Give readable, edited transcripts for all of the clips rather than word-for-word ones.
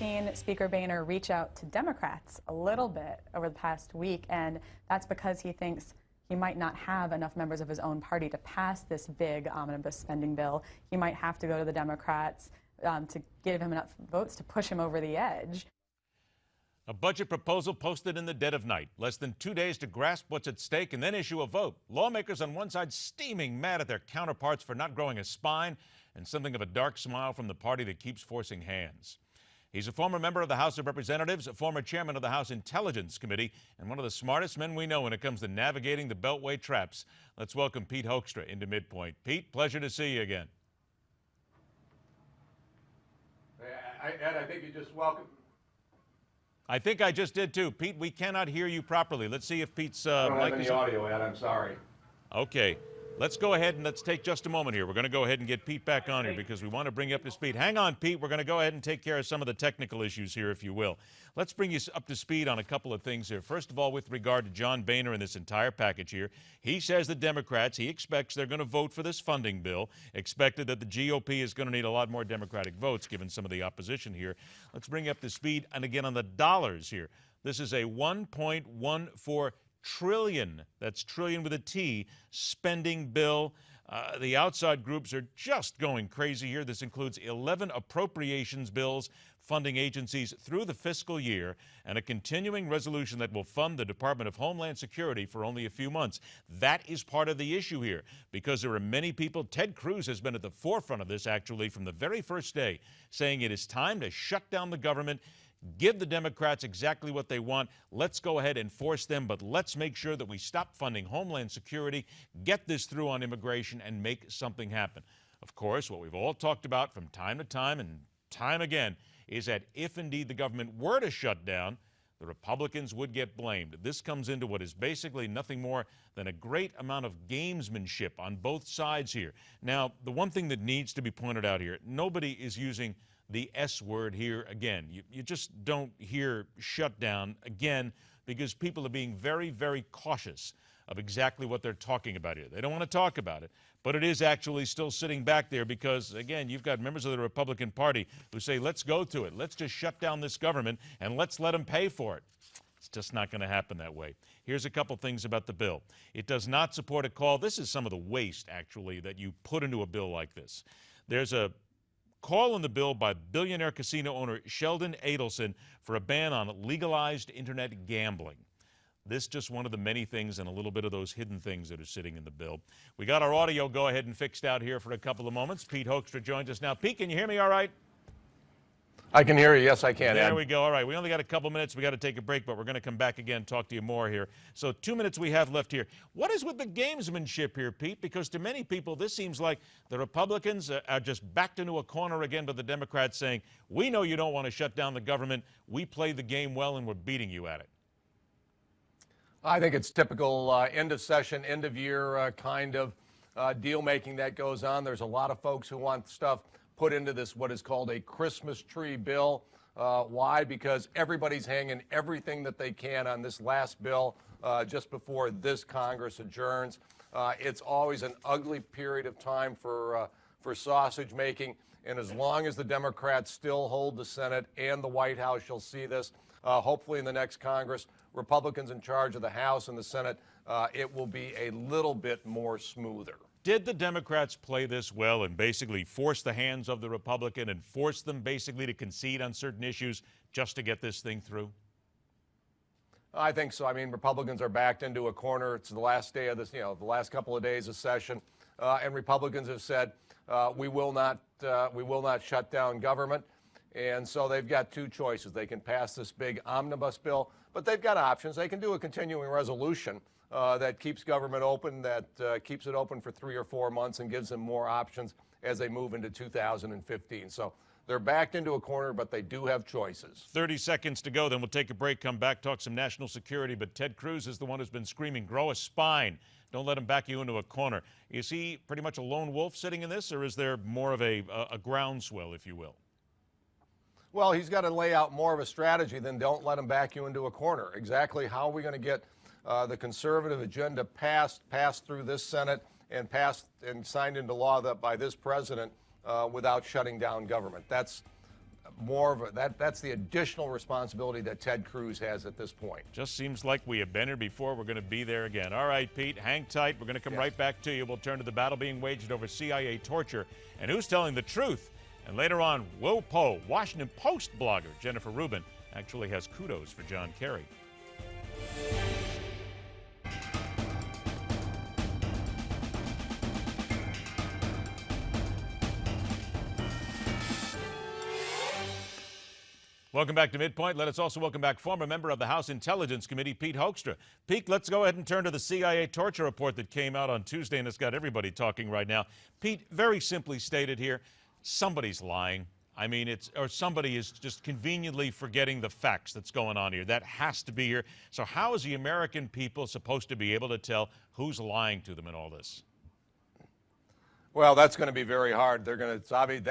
seen Speaker Boehner reach out to Democrats a little bit over the past week, and that's because he thinks he might not have enough members of his own party to pass this big omnibus spending bill. He might have to go to the Democrats to give him enough votes to push him over the edge. A budget proposal posted in the dead of night. Less than 2 days to grasp what's at stake and then issue a vote. Lawmakers on one side steaming mad at their counterparts for not growing a spine, and something of a dark smile from the party that keeps forcing hands. He's a former member of the House of Representatives, a former chairman of the House Intelligence Committee, and one of the smartest men we know when it comes to navigating the Beltway traps. Let's welcome Pete Hoekstra into MidPoint. Pete, pleasure to see you again. Ed, I think you just welcome. I think I just did too. Pete, we cannot hear you properly. Let's see if Pete's I don't mic have any is audio, Ed. I'm sorry. Okay. Let's go ahead and let's take just a moment here. We're going to go ahead and get Pete back on here because we want to bring you up to speed. Hang on, Pete. We're going to go ahead and take care of some of the technical issues here, if you will. Let's bring you up to speed on a couple of things here. First of all, with regard to John Boehner and this entire package here, he says the Democrats, he expects they're going to vote for this funding bill, expected that the GOP is going to need a lot more Democratic votes given some of the opposition here. Let's bring you up to speed, and again on the dollars here. This is a $1.14 trillion, that's trillion with a T, spending bill. The outside groups are just going crazy here. This includes 11 appropriations bills funding agencies through the fiscal year and a continuing resolution that will fund the Department of Homeland Security for only a few months. That is part of the issue here because there are many people. Ted Cruz has been at the forefront of this actually from the very first day, saying it is time to shut down the government. Give the Democrats exactly what they want. Let's go ahead and force them, but let's make sure that we stop funding Homeland Security, get this through on immigration, and make something happen. Of course, what we've all talked about from time to time and time again is that if indeed the government were to shut down, the Republicans would get blamed. This comes into what is basically nothing more than a great amount of gamesmanship on both sides here. Now, the one thing that needs to be pointed out here, nobody is using the S word here again. You just don't hear shutdown again because people are being very, very cautious of exactly what they're talking about here. They don't want to talk about it, but it is actually still sitting back there because, again, you've got members of the Republican Party who say, let's go to it. Let's just shut down this government and let's let them pay for it. It's just not going to happen that way. Here's a couple things about the bill. It does not support a call. This is some of the waste, actually, that you put into a bill like this. There's a call in the bill by billionaire casino owner Sheldon Adelson for a ban on legalized internet gambling. This just one of the many things and a little bit of those hidden things that are sitting in the bill. We got our audio go ahead and fixed out here for a couple of moments. Pete Hoekstra joins us now. Pete, can you hear me all right? I can hear you. Yes, I can. There Ed. we go. All right. We only got a couple minutes. We got to take a break, but we're going to come back again and talk to you more here. So 2 minutes we have left here. What is with the gamesmanship here, Pete? Because to many people, this seems like the Republicans are just backed into a corner again by the Democrats saying, we know you don't want to shut down the government. We played the game well and we're beating you at it. I think it's typical end of session, end of year kind of deal making that goes on. There's a lot of folks who want stuff put into this, what is called a Christmas tree bill. Why? Because everybody's hanging everything that they can on this last bill just before this Congress adjourns. It's always an ugly period of time for sausage making. And as long as the Democrats still hold the Senate and the White House, you'll see this. Hopefully in the next Congress, Republicans in charge of the House and the Senate, it will be a little bit more smoother. Did the Democrats play this well and basically force the hands of the Republican and force them basically to concede on certain issues just to get this thing through? I think so. I mean, Republicans are backed into a corner. It's the last day of this, the last couple of days of session, and Republicans have said we will not shut down government. And so they've got two choices. They can pass this big omnibus bill, but they've got options. They can do a continuing resolution that keeps government open, that keeps it open for 3 or 4 months and gives them more options as they move into 2015. So they're backed into a corner, but they do have choices. 30 seconds to go, then we'll take a break, come back, talk some national security. But Ted Cruz is the one who's been screaming, grow a spine. Don't let him back you into a corner. Is he pretty much a lone wolf sitting in this, or is there more of a groundswell, if you will? Well, he's got to lay out more of a strategy than don't let him back you into a corner. Exactly how are we going to get the conservative agenda passed through this Senate and passed and signed into law by this president without shutting down government? That's more of that's the additional responsibility that Ted Cruz has at this point. Just seems like we have been here before. We're going to be there again. All right, Pete, hang tight. We're going to come right back to you. We'll turn to the battle being waged over CIA torture and who's telling the truth. And later on, Will Poe, Washington Post blogger Jennifer Rubin, actually has kudos for John Kerry. Welcome back to MidPoint. Let us also welcome back former member of the House Intelligence Committee, Pete Hoekstra. Pete, let's go ahead and turn to the CIA torture report that came out on Tuesday, and it's got everybody talking right now. Pete, very simply stated here, somebody's lying. I mean, or somebody is just conveniently forgetting the facts that's going on here. That has to be here. So how is the American people supposed to be able to tell who's lying to them in all this? Well, that's going to be very hard. It's obvious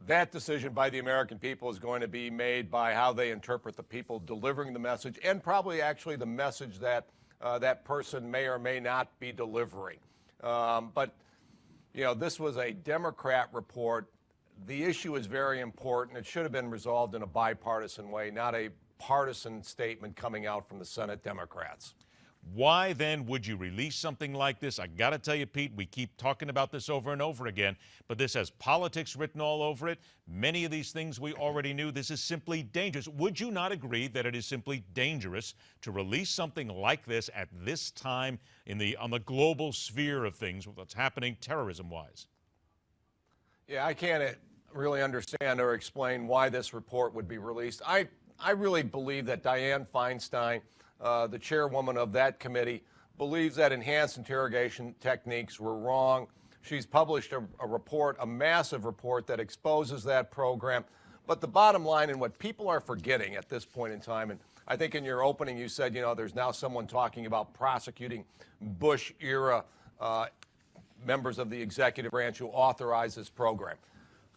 that decision by the American people is going to be made by how they interpret the people delivering the message, and probably actually the message that that person may or may not be delivering. But, you know, this was a Democrat report. The issue is very important. It should have been resolved in a bipartisan way, not a partisan statement coming out from the Senate Democrats. Why then would you release something like this? I got to tell you, Pete, we keep talking about this over and over again, but this has politics written all over it. Many of these things we already knew. This is simply dangerous. Would you not agree that it is simply dangerous to release something like this at this time on the global sphere of things, what's happening terrorism-wise? Yeah, I can't really understand or explain why this report would be released. I really believe that Dianne Feinstein, the chairwoman of that committee, believes that enhanced interrogation techniques were wrong. She's published a report, a massive report that exposes that program. But the bottom line, and what people are forgetting at this point in time, and I think in your opening you said, you know, there's now someone talking about prosecuting Bush-era members of the executive branch who authorized this program.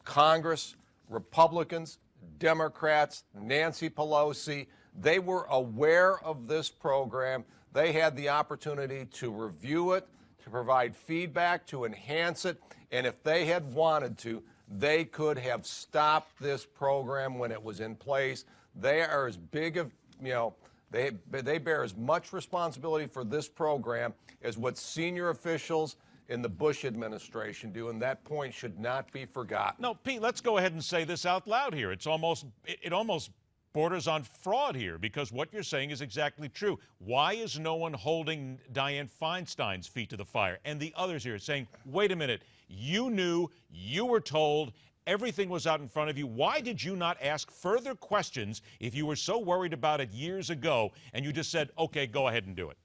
Congress, Republicans, Democrats, Nancy Pelosi, they were aware of this program. They had the opportunity to review it, to provide feedback, to enhance it, and if they had wanted to, they could have stopped this program when it was in place. They are as big of, you know, they bear as much responsibility for this program as what senior officials in the Bush administration do, and that point should not be forgotten. No, Pete, let's go ahead and say this out loud here. It almost borders on fraud here, because what you're saying is exactly true. Why is no one holding Dianne Feinstein's feet to the fire and the others here saying, wait a minute, you knew, you were told, everything was out in front of you. Why did you not ask further questions if you were so worried about it years ago and you just said, okay, go ahead and do it?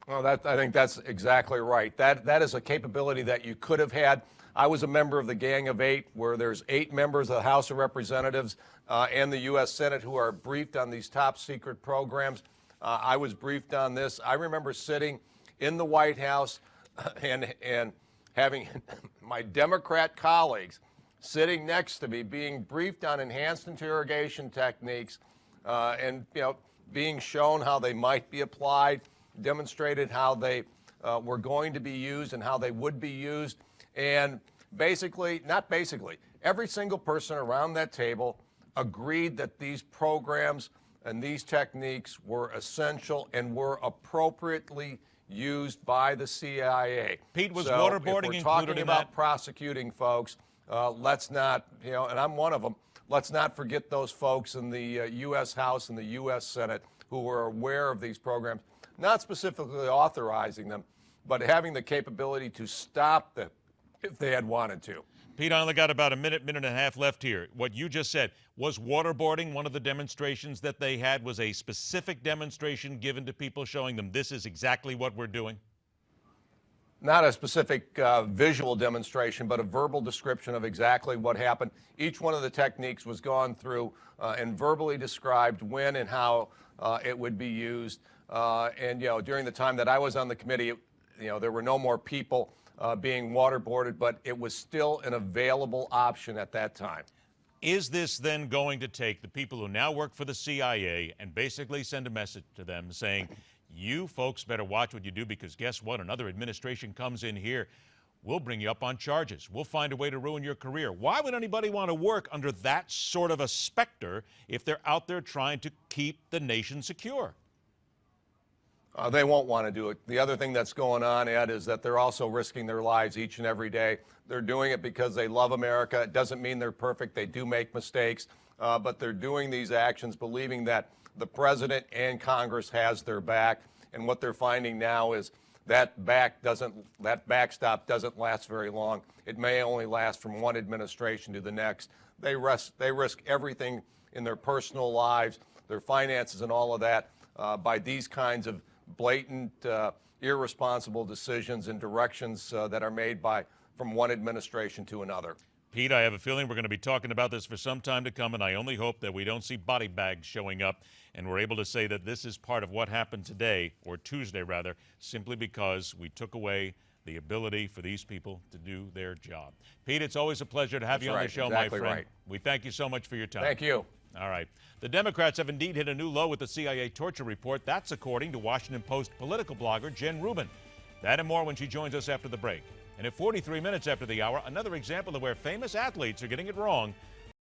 Well, I think that's exactly right. That is a capability that you could have had. I was a member of the Gang of Eight, where there's 8 members of the House of Representatives and the U.S. Senate who are briefed on these top secret programs. I was briefed on this. I remember sitting in the White House and having my Democrat colleagues sitting next to me being briefed on enhanced interrogation techniques and, you know, being shown how they might be applied, demonstrated how they were going to be used and how they would be used. And every single person around that table agreed that these programs and these techniques were essential and were appropriately used by the CIA. Pete, was so waterboarding if we're included talking in about that? prosecuting folks, let's not, you know, and I'm one of them, let's not forget those folks in the U.S. House and the U.S. Senate who were aware of these programs, not specifically authorizing them, but having the capability to stop them if they had wanted to. Pete, I only got about a minute and a half left here. What you just said, was waterboarding one of the demonstrations that they had? Was a specific demonstration given to people showing them this is exactly what we're doing? Not a specific visual demonstration, but a verbal description of exactly what happened. Each one of the techniques was gone through and verbally described when and how it would be used. And, you know, during the time that I was on the committee, you know, there were no more people being waterboarded, but it was still an available option at that time. Is this then going to take the people who now work for the CIA and basically send a message to them saying, you folks better watch what you do, because guess what? Another administration comes in here. We'll bring you up on charges. We'll find a way to ruin your career. Why would anybody want to work under that sort of a specter if they're out there trying to keep the nation secure? They won't want to do it. The other thing that's going on, Ed, is that they're also risking their lives each and every day. They're doing it because they love America. It doesn't mean they're perfect. They do make mistakes, but they're doing these actions believing that the president and Congress has their back. And what they're finding now is that backstop doesn't last very long. It may only last from one administration to the next. They risk everything in their personal lives, their finances, and all of that by these kinds of blatant, irresponsible decisions and directions that are made from one administration to another. Pete, I have a feeling we're going to be talking about this for some time to come, and I only hope that we don't see body bags showing up and we're able to say that this is part of what happened today, or Tuesday rather, simply because we took away the ability for these people to do their job. Pete, it's always a pleasure to have you on the show, my friend. Right. We thank you so much for your time. Thank you. All right. The Democrats have indeed hit a new low with the CIA torture report. That's according to Washington Post political blogger Jen Rubin. That and more when she joins us after the break. And at 43 minutes after the hour, another example of where famous athletes are getting it wrong.